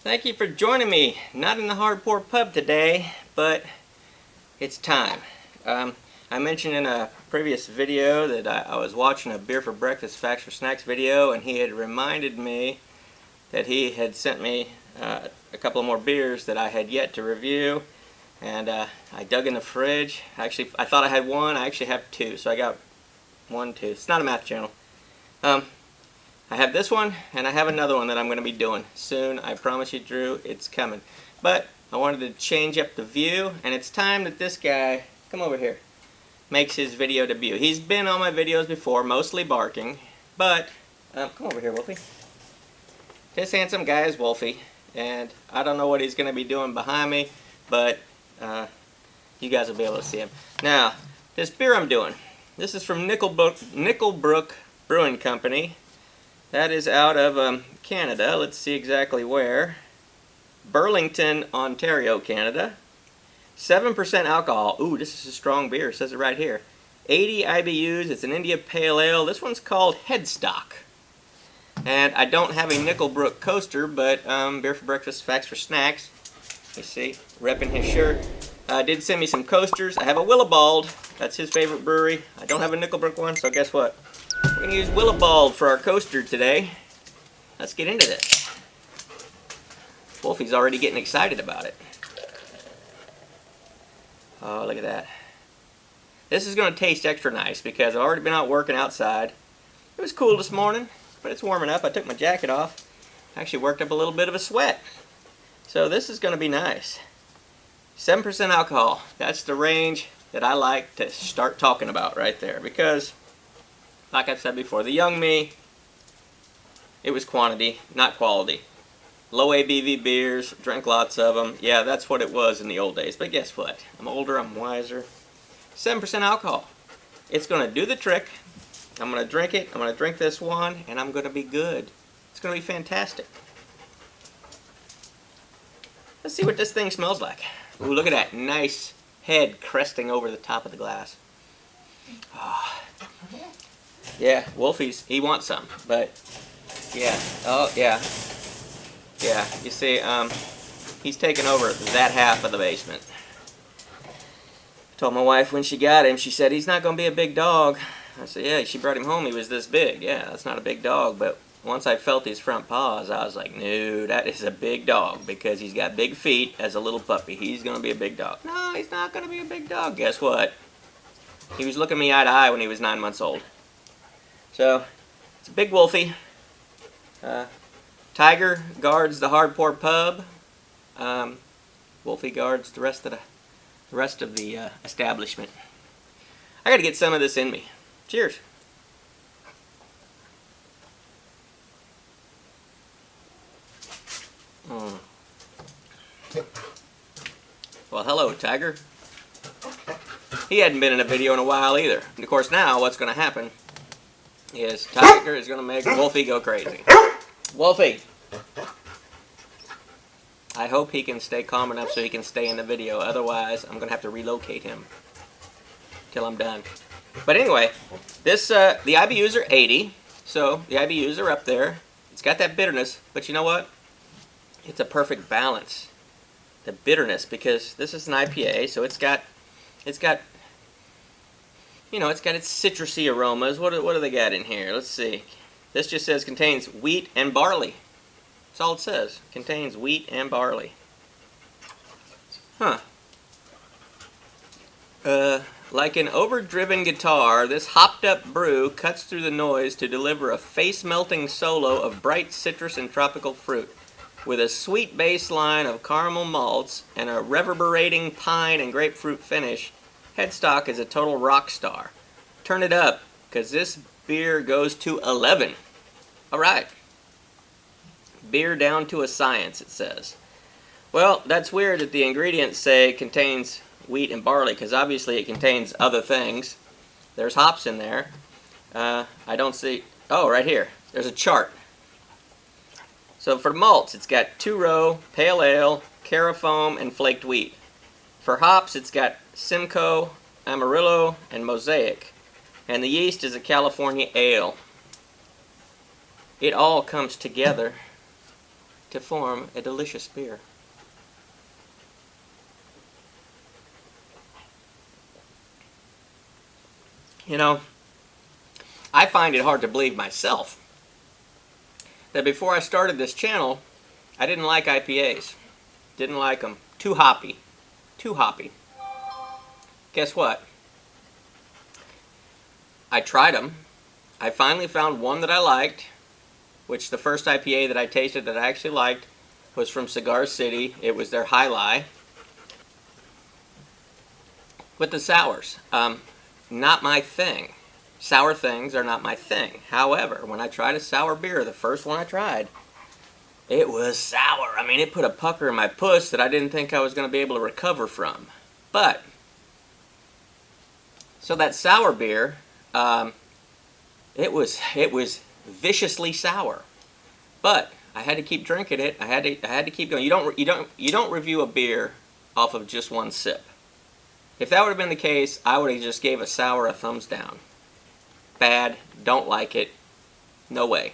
Thank you for joining me. Not in the hardcore pub today, but it's time. I mentioned in a previous video that I was watching a Beer for Breakfast, Facts for Snacks video, and he had reminded me that he had sent me a couple more beers that I had yet to review. And I dug in the fridge. Actually, I thought I had one. I actually have two, so I got 1, 2. It's not a math channel. I have this one, and I have another one that I'm going to be doing soon. I promise you, Drew, it's coming. But I wanted to change up the view, and it's time that this guy, come over here, makes his video debut. He's been on my videos before, mostly barking, but, come over here, Wolfie. This handsome guy is Wolfie, and I don't know what he's going to be doing behind me, but you guys will be able to see him. Now, this beer I'm doing, this is from Nickel Brook Brewing Company. That is out of Canada. Let's see exactly where. Burlington, Ontario, Canada. 7% alcohol. Ooh, this is a strong beer. It says it right here. 80 IBUs. It's an India Pale Ale. This one's called Head Stock. And I don't have a Nickel Brook coaster, but Beer for Breakfast, Facts for Snacks. You see, repping his shirt. Did send me some coasters. I have a Willibald. That's his favorite brewery. I don't have a Nickel Brook one, so guess what? We're going to use Willibald for our coaster today. Let's get into this. Wolfie's already getting excited about it. Oh, look at that. This is going to taste extra nice because I've already been out working outside. It was cool this morning, but it's warming up. I took my jacket off. Actually worked up a little bit of a sweat. So this is going to be nice. 7% alcohol. That's the range that I like to start talking about right there because, like I've said before, the young me, it was quantity, not quality. Low ABV beers, drank lots of them. Yeah, that's what it was in the old days. But guess what? I'm older, I'm wiser. 7% alcohol. It's going to do the trick. I'm going to drink it. I'm going to drink this one, and I'm going to be good. It's going to be fantastic. Let's see what this thing smells like. Ooh, look at that nice head cresting over the top of the glass. Oh. Yeah, Wolfie's, he wants some, but yeah, oh yeah, yeah, you see, he's taking over that half of the basement. Told my wife when she got him, she said, he's not going to be a big dog. I said, yeah, she brought him home, he was this big. Yeah, that's not a big dog, but once I felt his front paws, I was like, no, that is a big dog because he's got big feet as a little puppy. He's going to be a big dog. No, he's not going to be a big dog. Guess what? He was looking me eye to eye when he was 9 months old. So, it's a big Wolfie. Tiger guards the hardcore pub. Wolfie guards the rest of the establishment. I got to get some of this in me. Cheers. Well, hello, Tiger. He hadn't been in a video in a while either. And of course, now what's going to happen is Tiger is going to make Wolfie go crazy. Wolfie! I hope he can stay calm enough so he can stay in the video. Otherwise, I'm going to have to relocate him till I'm done. But anyway, this the IBUs are 80, so the IBUs are up there. It's got that bitterness, but you know what? It's a perfect balance. The bitterness, because this is an IPA, so it's got you know, it's got its citrusy aromas. What do they got in here? Let's see. This just says contains wheat and barley. That's all it says. Contains wheat and barley. Huh. Like an overdriven guitar, this hopped-up brew cuts through the noise to deliver a face-melting solo of bright citrus and tropical fruit. With a sweet bass line of caramel malts and a reverberating pine and grapefruit finish, Head Stock is a total rock star. Turn it up, because this beer goes to 11. Alright. Beer down to a science, it says. Well, that's weird that the ingredients say contains wheat and barley, because obviously it contains other things. There's hops in there. I don't see... Oh, right here. There's a chart. So for malts, it's got 2-row, pale ale, carafoam, and flaked wheat. For hops, it's got Simcoe, Amarillo, and Mosaic. And the yeast is a California ale. It all comes together to form a delicious beer. You know, I find it hard to believe myself that before I started this channel, I didn't like IPAs. Didn't like them. Too hoppy. Too hoppy. Guess what? I tried them. I finally found one that I liked, which the first IPA that I tasted that I actually liked was from Cigar City. It was their High Life. With the sours, not my thing. Sour things are not my thing. However, when I tried a sour beer, the first one I tried, it was sour. I mean, it put a pucker in my puss that I didn't think I was going to be able to recover from. But, so that sour beer, it was viciously sour. But I had to keep drinking it. I had to keep going. You don't review a beer off of just one sip. If that would have been the case, I would have just gave a sour a thumbs down. Bad, don't like it, no way.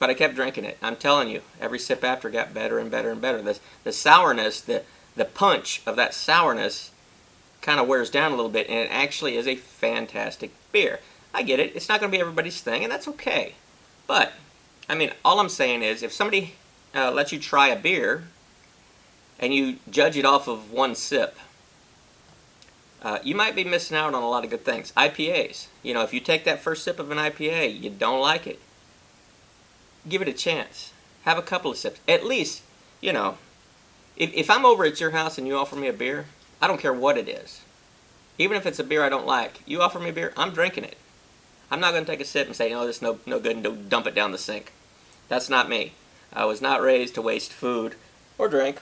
But I kept drinking it. I'm telling you, every sip after got better and better and better. The sourness, the punch of that sourness kind of wears down a little bit, and it actually is a fantastic beer. I get it. It's not going to be everybody's thing, and that's okay. But, I mean, all I'm saying is if somebody lets you try a beer and you judge it off of one sip, you might be missing out on a lot of good things. IPAs. You know, if you take that first sip of an IPA, you don't like it, give it a chance. Have a couple of sips. At least, you know, if I'm over at your house and you offer me a beer, I don't care what it is. Even if it's a beer I don't like, you offer me a beer, I'm drinking it. I'm not going to take a sip and say, no, this is no good, and dump it down the sink. That's not me. I was not raised to waste food or drink.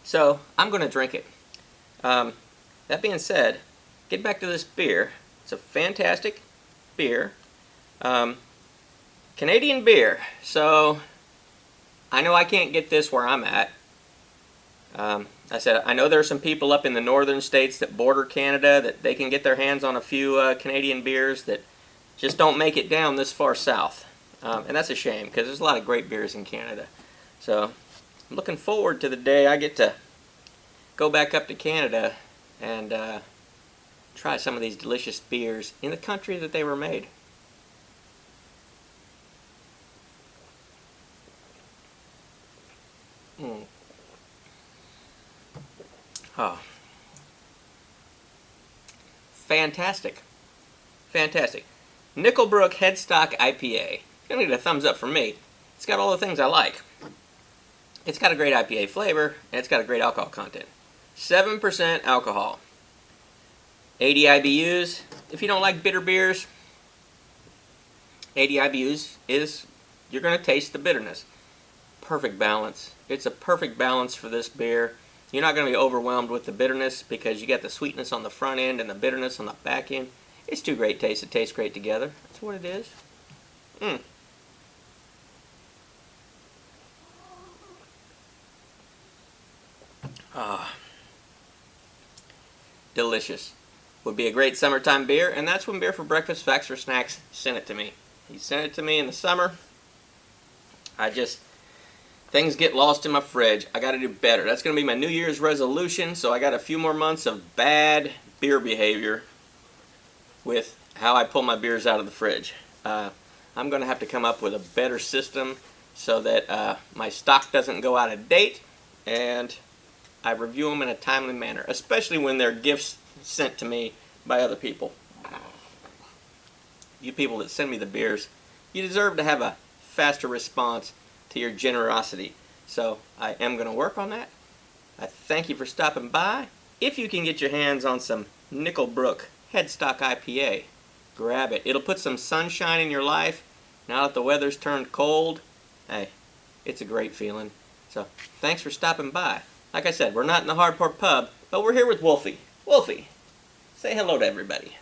So, I'm going to drink it. That being said, get back to this beer. It's a fantastic beer. Canadian beer. So, I know I can't get this where I'm at. I said, I know there are some people up in the northern states that border Canada that they can get their hands on a few Canadian beers that just don't make it down this far south. And that's a shame because there's a lot of great beers in Canada. So, I'm looking forward to the day I get to go back up to Canada and try some of these delicious beers in the country that they were made. Oh. Fantastic. Fantastic. Nickel Brook Head Stock IPA. Gonna need a thumbs up from me. It's got all the things I like. It's got a great IPA flavor, and it's got a great alcohol content. 7% alcohol. 80 IBUs. If you don't like bitter beers, 80 IBUs is, you're going to taste the bitterness. Perfect balance. It's a perfect balance for this beer. You're not going to be overwhelmed with the bitterness because you got the sweetness on the front end and the bitterness on the back end. It's two great tastes that taste great together. That's what it is. Delicious. Would be a great summertime beer, and that's when Beer for Breakfast Facts for Snacks sent it to me. He sent it to me in the summer. Things get lost in my fridge. I got to do better. That's going to be my New Year's resolution, so I got a few more months of bad beer behavior with how I pull my beers out of the fridge. I'm going to have to come up with a better system so that my stock doesn't go out of date, and I review them in a timely manner, especially when they're gifts sent to me by other people. You people that send me the beers, you deserve to have a faster response to your generosity. So I am going to work on that. I thank you for stopping by. If you can get your hands on some Nickel Brook Head Stock IPA, grab it. It'll put some sunshine in your life. Now that the weather's turned cold, hey, it's a great feeling. So thanks for stopping by. Like I said, we're not in the Hardcore Pub, but we're here with Wolfie. Wolfie, say hello to everybody.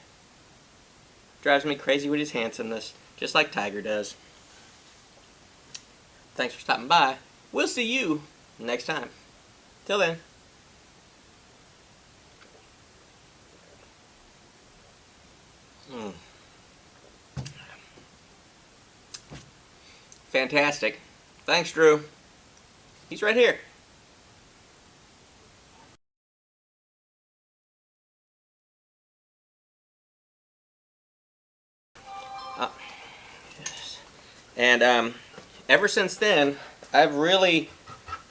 Drives me crazy with his handsomeness, just like Tiger does. Thanks for stopping by. We'll see you next time. Till then. Fantastic. Thanks, Drew. He's right here. And ever since then, I've really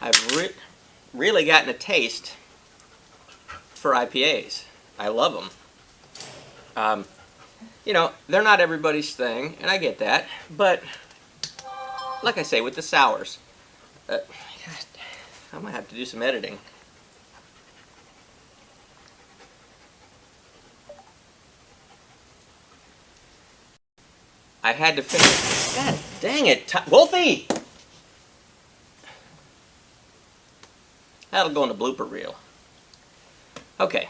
gotten a taste for IPAs. I love them. You know, they're not everybody's thing, and I get that. But like I say, with the sours, I might have to do some editing. I had to finish. God dang it, Wolfie! That'll go in the blooper reel. Okay,